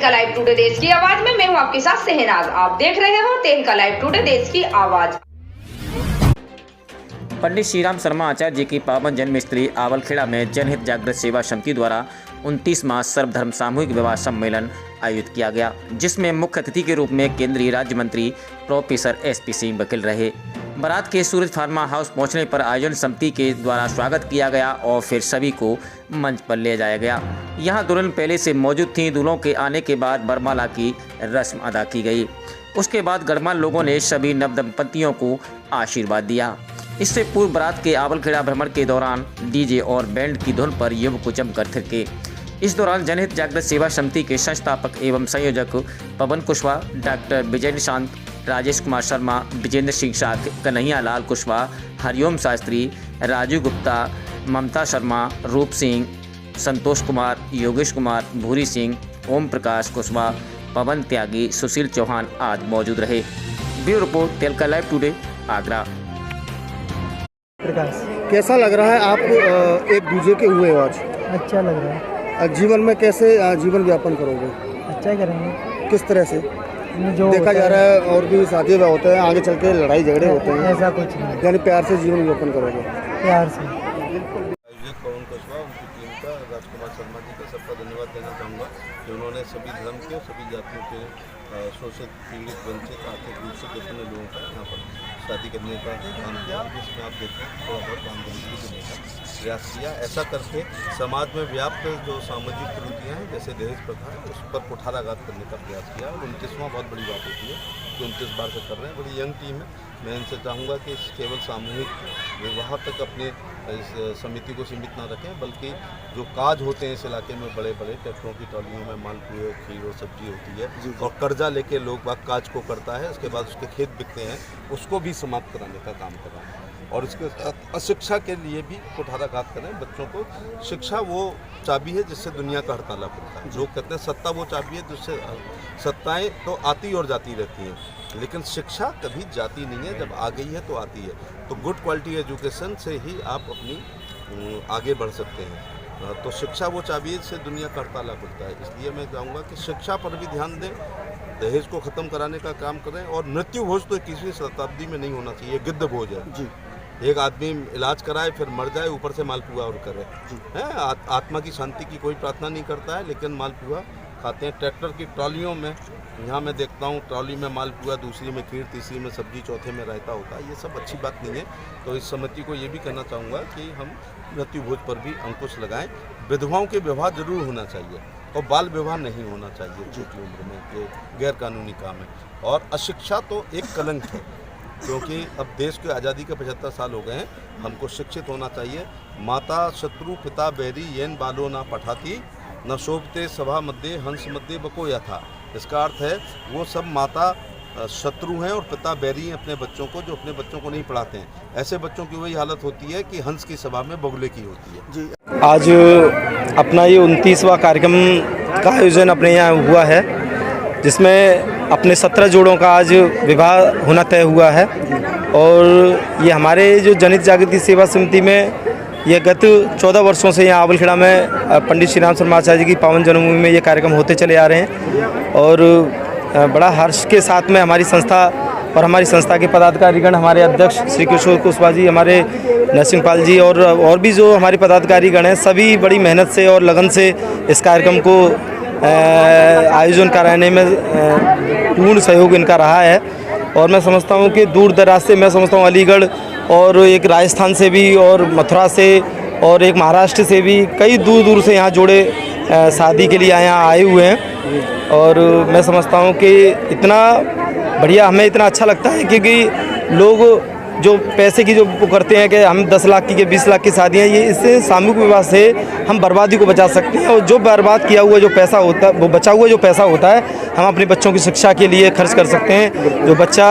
तेनका live today देश की आवाज में मैं हूं आपके साथ शहनाज। आप देख रहे हो तेनका लाइव टुडे देश की आवाज। पंडित श्रीराम शर्मा आचार्य जी की पावन जन्मस्थली आवलखेड़ा में जनहित जागृत सेवा समिति द्वारा 29वां सर्वधर्म सामूहिक विवाह सम्मेलन आयोजित किया गया, जिसमें मुख्य अतिथि के रूप में केंद्रीय राज्य मंत्री प्रोफेसर SP सिंह बघेल रहे। बारात के सूरज फार्मा हाउस पहुंचने पर आयोजन समिति के द्वारा स्वागत किया गया और फिर सभी को मंच पर ले जाया गया। यहां दुल्हन पहले से मौजूद थी। दूल्हों के आने के बाद बरमाला की रस्म अदा की गई। उसके बाद गणमान्य लोगों ने सभी नवदंपतियों को आशीर्वाद दिया। इससे पूर्व बारात के आवलखेड़ा भ्रमण के दौरान DJ और बैंड की धुन पर युवक जमकर थिरके। इस दौरान जनहित जागृत सेवा समिति के संस्थापक एवं संयोजक पवन कुशवाहा, डॉक्टर विजय निशांत, राजेश कुमार शर्मा, विजेंद्र सिंह शाह, कन्हैया लाल कुशवाहा, हरिओम शास्त्री, राजू गुप्ता, ममता शर्मा, रूप सिंह, संतोष कुमार, योगेश कुमार, भूरी सिंह, ओम प्रकाश कुशवाहा, पवन त्यागी, सुशील चौहान आदि मौजूद रहे। ब्यूरो रिपोर्ट तेनका लाइव टुडे आगरा। कैसा लग रहा है आप एक दूजे के हुए आज? अच्छा लग रहा है। जीवन में कैसे जीवन व्यापन करोगे? अच्छा करेंगे। किस तरह से? जो देखा जा रहा है और भी शादी ब्याह होते हैं, आगे चल के लड़ाई झगड़े होते हैं, ऐसा कुछ नहीं, यानी प्यार से जीवन व्यापन करोगे? प्यार से। पवन कुशवाहा, उनकी टीम का, राजकुमार शर्मा जी का सबका धन्यवाद देना चाहूँगा कि उन्होंने सभी धर्म के और सभी जातियों के शोषित, पीड़ित, वंचित, आर्थिक रूप से पिछड़े लोगों का यहाँ पर शादी करने का काम किया, जिसमें आप देखते हैं थोड़ा बहुत आमदनी देने का प्रयास किया। ऐसा करके समाज में व्याप्त जो सामाजिक कुरीतियाँ हैं जैसे दहेज प्रथा, उस पर कुठाराघात करने का प्रयास किया। और 29वां बहुत बड़ी बात होती है कि 29 बार से कर रहे हैं। बड़ी यंग टीम है। मैं इनसे चाहूँगा कि केवल सामूहिक विवाह तक अपने इस समिति को सीमित ना रखें, बल्कि जो काज होते हैं इस इलाके में, बड़े बड़े ट्रैक्टरों की ट्रॉलियों में मालपुए, खीर और सब्जी होती है और कर्जा लेके लोग बाग काज को करता है, उसके बाद उसके खेत बिकते हैं, उसको भी समाप्त कराने का काम कर रहा है। और इसके साथ अशिक्षा के लिए भी कुठाराघात करें। बच्चों को शिक्षा वो चाबी है जिससे दुनिया का हड़ताला खुलता है। लोग कहते हैं सत्ता वो चाबी है जिससे सत्ताएं तो आती और जाती रहती हैं, लेकिन शिक्षा कभी जाती नहीं है, जब आ गई है तो आती है। तो गुड क्वालिटी एजुकेशन से ही आप अपनी आगे बढ़ सकते हैं। तो शिक्षा वो चाबी है जिससे दुनिया का हड़ताला खुलता है। इसलिए मैं चाहूँगा कि शिक्षा पर भी ध्यान दें, दहेज को ख़त्म कराने का काम करें। और मृत्यु भोज तो 21वीं शताब्दी में नहीं होना चाहिए, गिद्ध भोज है जी। एक आदमी इलाज कराए फिर मर जाए, ऊपर से मालपुआ और करे है। आत्मा की शांति की कोई प्रार्थना नहीं करता है, लेकिन मालपुआ खाते हैं। ट्रैक्टर की ट्रॉलियों में यहाँ मैं देखता हूँ, ट्रॉली में मालपुआ, दूसरी में खीर, तीसरी में सब्जी, चौथे में रायता होता है। ये सब अच्छी बात नहीं है। तो इस समिति को ये भी कहना चाहूँगा कि हम मृत्यु भोज पर भी अंकुश लगाएं। विधवाओं के विवाह जरूर होना चाहिए और बाल विवाह नहीं होना चाहिए छोटी उम्र में, ये गैर कानूनी काम है। और अशिक्षा तो एक कलंक है, क्योंकि अब देश की आज़ादी के 75 साल हो गए हैं। हमको शिक्षित होना चाहिए। माता शत्रु पिता बैरी येन बालो ना पठाती, न शोभते सभा मध्य हंस मध्य बको यथा। इसका अर्थ है वो सब माता शत्रु हैं और पिता बैरी हैं अपने बच्चों को, जो अपने बच्चों को नहीं पढ़ाते हैं। ऐसे बच्चों की वही हालत होती है कि हंस की सभा में बगुले की होती है जी। आज अपना ये 29वां कार्यक्रम का आयोजन अपने यहाँ हुआ है, जिसमें अपने 17 जोड़ों का आज विवाह होना तय हुआ है। और ये हमारे जो जनहित जागृति सेवा समिति में ये गत 14 वर्षों से यहाँ आवलखेड़ा में पंडित श्रीराम शर्मा आचार्य जी की पावन जन्मभूमि में ये कार्यक्रम होते चले आ रहे हैं। और बड़ा हर्ष के साथ में हमारी संस्था और हमारी संस्था के पदाधिकारीगण, हमारे अध्यक्ष श्री किशोर कुशवाहा जी, हमारे नरसिंह पाल जी और भी जो हमारे पदाधिकारीगण हैं, सभी बड़ी मेहनत से और लगन से इस कार्यक्रम को आयोजन कराने में पूर्ण सहयोग इनका रहा है। और मैं समझता हूँ कि दूर दराज से, मैं समझता हूँ अलीगढ़ और एक राजस्थान से भी और मथुरा से और एक महाराष्ट्र से भी कई दूर दूर से यहाँ जोड़े शादी के लिए यहाँ आए हुए हैं। और मैं समझता हूँ कि इतना बढ़िया, हमें इतना अच्छा लगता है क्योंकि लोग जो पैसे की जो वो करते हैं कि हम 10 लाख की 20 लाख की शादियाँ, ये इससे सामूहिक विवाह से हम बर्बादी को बचा सकते हैं। और जो बर्बाद किया हुआ जो पैसा होता है, वो बचा हुआ जो पैसा होता है, हम अपने बच्चों की शिक्षा के लिए खर्च कर सकते हैं। जो बच्चा,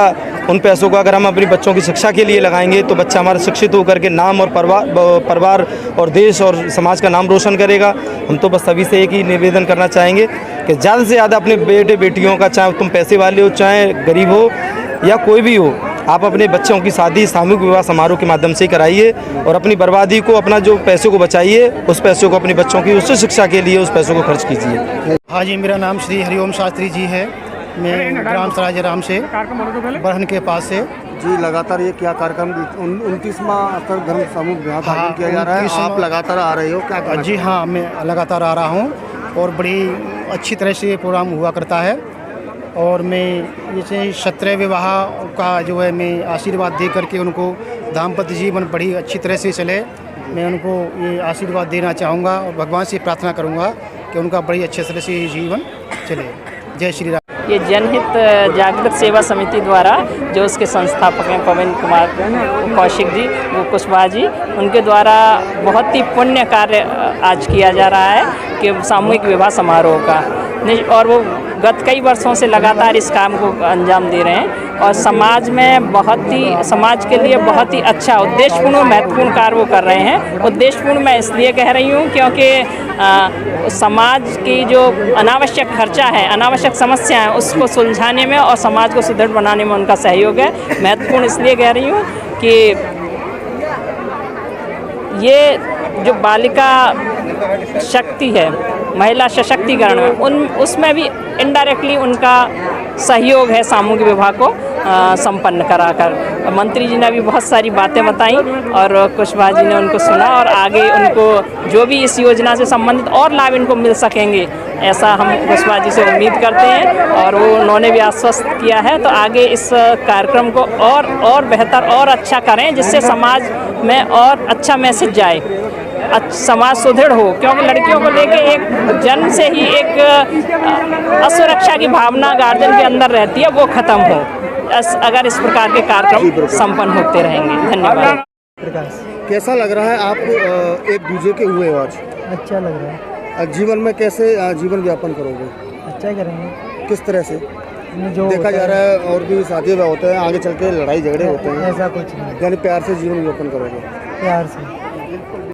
उन पैसों को अगर हम अपने बच्चों की शिक्षा के लिए लगाएंगे तो बच्चा हमारा शिक्षित होकर के नाम और परिवार और देश और समाज का नाम रोशन करेगा। हम तो बस सभी से एक ही निवेदन करना चाहेंगे कि ज़्यादा से ज़्यादा अपने बेटे बेटियों का, चाहे तुम पैसे वाले हो चाहे गरीब हो या कोई भी हो, आप अपने बच्चों की शादी सामूहिक विवाह समारोह के माध्यम से कराइए और अपनी बर्बादी को, अपना जो पैसे को बचाइए, उस पैसों को अपने बच्चों की उच्च शिक्षा के लिए उस पैसों को खर्च कीजिए। हाँ जी, मेरा नाम श्री हरिओम शास्त्री जी है। मैं ग्राम सराज राम से बरहन के पास से। जी, लगातार ये क्या कार्यक्रम 29वां सर्वधर्म सामूहिक विवाह का आयोजन किया जा रहा है, आप लगातार आ रहे हो, क्या कहना जी हाँ, मैं लगातार आ रहा हूँ और बड़ी अच्छी तरह से ये प्रोग्राम हुआ करता है। और मैं जैसे 17 विवाह का जो है मैं आशीर्वाद दे करके उनको दाम्पत्य जीवन बड़ी अच्छी तरह से चले, मैं उनको ये आशीर्वाद देना चाहूँगा और भगवान से प्रार्थना करूँगा कि उनका बड़ी अच्छे तरह से जीवन चले। जय श्री राम। ये जनहित जागृत सेवा समिति द्वारा जो उसके संस्थापक हैं पवन कुमार कौशिक जी, वो कुशवाहा जी, उनके द्वारा बहुत ही पुण्य कार्य आज किया जा रहा है कि सामूहिक विवाह समारोह का, और वो गत कई वर्षों से लगातार इस काम को अंजाम दे रहे हैं और समाज में समाज के लिए बहुत ही अच्छा उद्देश्यपूर्ण और महत्वपूर्ण कार्य वो कर रहे हैं। उद्देश्यपूर्ण मैं इसलिए कह रही हूँ क्योंकि समाज की जो अनावश्यक खर्चा है, अनावश्यक समस्या है, उसको सुलझाने में और समाज को सुदृढ़ बनाने में उनका सहयोग है। महत्वपूर्ण इसलिए कह रही हूँ कि ये जो बालिका शक्ति है, महिला सशक्तिकरण में उसमें भी इनडायरेक्टली उनका सहयोग है सामूहिक विवाह को संपन्न कराकर। मंत्री जी ने भी बहुत सारी बातें बताई और कुशवाहा जी ने उनको सुना और आगे उनको जो भी इस योजना से संबंधित और लाभ इनको मिल सकेंगे, ऐसा हम कुशवाहा जी से उम्मीद करते हैं और वो उन्होंने भी आश्वस्त किया है। तो आगे इस कार्यक्रम को और बेहतर और अच्छा करें जिससे समाज में और अच्छा मैसेज जाए, समाज सुदृढ़ हो, क्योंकि लड़कियों को लेके एक जन्म से ही एक असुरक्षा की भावना गार्जियन के अंदर रहती है, वो खत्म हो अगर इस प्रकार के कार्यक्रम संपन्न होते रहेंगे। धन्यवाद। कैसा लग रहा है आप एक दूसरे के हुए आज? अच्छा लग रहा है। जीवन में कैसे जीवन यापन करोगे? अच्छा करेंगे। किस तरह से? जो देखा जा रहा है और भी शादी होते हैं, आगे चल के लड़ाई झगड़े होते हैं, ऐसा कुछ नहीं, यानी प्यार से जीवन यापन करोगे? प्यार से।